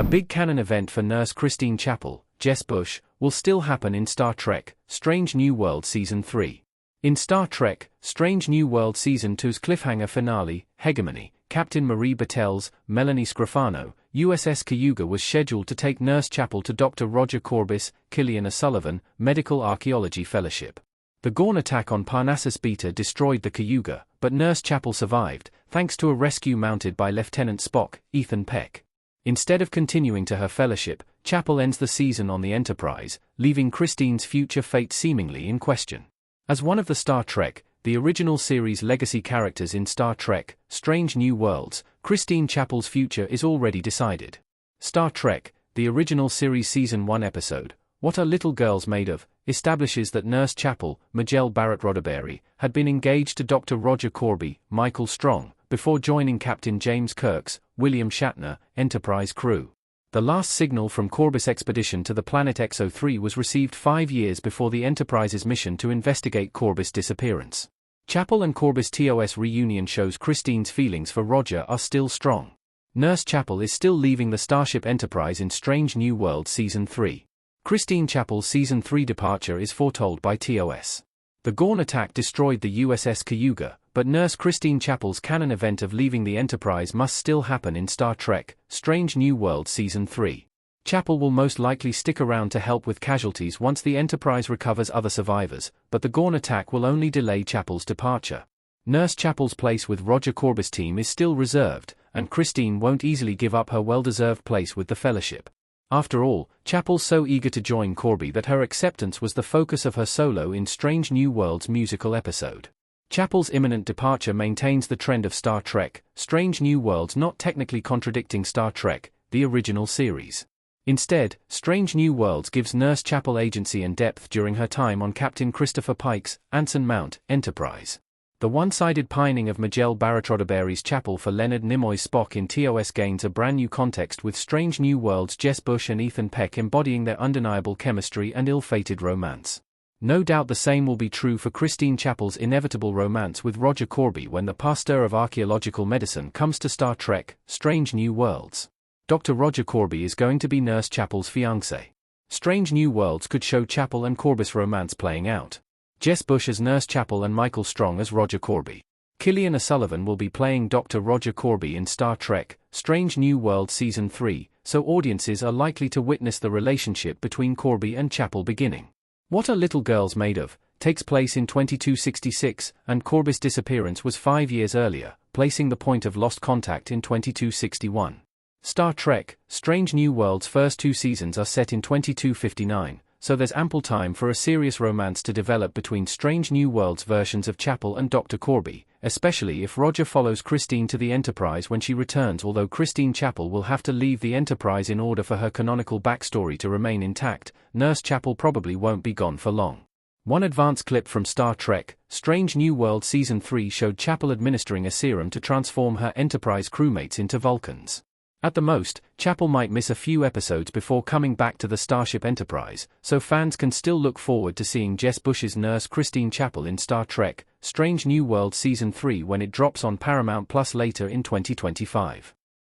A big canon event for nurse Christine Chapel, Jess Bush, will still happen in Star Trek: Strange New World Season 3. In Star Trek: Strange New World Season 2's cliffhanger finale, Hegemony, Captain Marie Battel's Melanie Scrofano, USS Cayuga was scheduled to take Nurse Chapel to Dr. Roger Corbis, Killian O'Sullivan, Medical Archaeology Fellowship. The Gorn attack on Parnassus Beta destroyed the Cayuga, but Nurse Chapel survived, thanks to a rescue mounted by Lieutenant Spock, Ethan Peck. Instead of continuing to her fellowship, Chapel ends the season on the Enterprise, leaving Christine's future fate seemingly in question. As one of the Star Trek, the original series legacy characters in Star Trek: Strange New Worlds, Christine Chapel's future is already decided. Star Trek, the original series Season 1 episode, What Are Little Girls Made Of, establishes that Nurse Chapel, Majel Barrett Roddenberry, had been engaged to Dr. Roger Corby, Michael Strong, before joining Captain James Kirk's, William Shatner, Enterprise crew. The last signal from Corbis' expedition to the planet XO3 was received 5 years before the Enterprise's mission to investigate Corbis' disappearance. Chapel and Corbis' TOS reunion shows Christine's feelings for Roger are still strong. Nurse Chapel is still leaving the Starship Enterprise in Strange New World Season 3. Christine Chapel's Season 3 departure is foretold by TOS. The Gorn attack destroyed the USS Cayuga, but Nurse Christine Chapel's canon event of leaving the Enterprise must still happen in Star Trek: Strange New World Season 3. Chapel will most likely stick around to help with casualties once the Enterprise recovers other survivors, but the Gorn attack will only delay Chapel's departure. Nurse Chapel's place with Roger Corbis' team is still reserved, and Christine won't easily give up her well-deserved place with the Fellowship. After all, Chapel's so eager to join Corby that her acceptance was the focus of her solo in Strange New Worlds musical episode. Chapel's imminent departure maintains the trend of Star Trek: Strange New Worlds not technically contradicting Star Trek, the original series. Instead, Strange New Worlds gives Nurse Chapel agency and depth during her time on Captain Christopher Pike's Anson Mount Enterprise. The one-sided pining of Majel Barrett Roddenberry's Chapel for Leonard Nimoy's Spock in TOS gains a brand new context with Strange New Worlds' Jess Bush and Ethan Peck embodying their undeniable chemistry and ill-fated romance. No doubt the same will be true for Christine Chapel's inevitable romance with Roger Corby when the pasteur of archaeological medicine comes to Star Trek: Strange New Worlds. Dr. Roger Corby is going to be Nurse Chapel's fiancé. Strange New Worlds could show Chapel and Corbis' romance playing out. Jess Bush as Nurse Chapel and Michael Strong as Roger Corby. Killian O'Sullivan will be playing Dr. Roger Corby in Star Trek: Strange New World Season 3, so audiences are likely to witness the relationship between Corby and Chapel beginning. What Are Little Girls Made Of takes place in 2266, and Corbis' disappearance was 5 years earlier, placing the point of lost contact in 2261. Star Trek: Strange New World's first 2 seasons are set in 2259, so there's ample time for a serious romance to develop between Strange New Worlds versions of Chapel and Dr. Corby, especially if Roger follows Christine to the Enterprise when she returns. Although Christine Chapel will have to leave the Enterprise in order for her canonical backstory to remain intact, Nurse Chapel probably won't be gone for long. One advance clip from Star Trek: Strange New World Season 3 showed Chapel administering a serum to transform her Enterprise crewmates into Vulcans. At the most, Chapel might miss a few episodes before coming back to the Starship Enterprise, so fans can still look forward to seeing Jess Bush's Nurse Christine Chapel in Star Trek: Strange New World Season 3 when it drops on Paramount Plus later in 2025.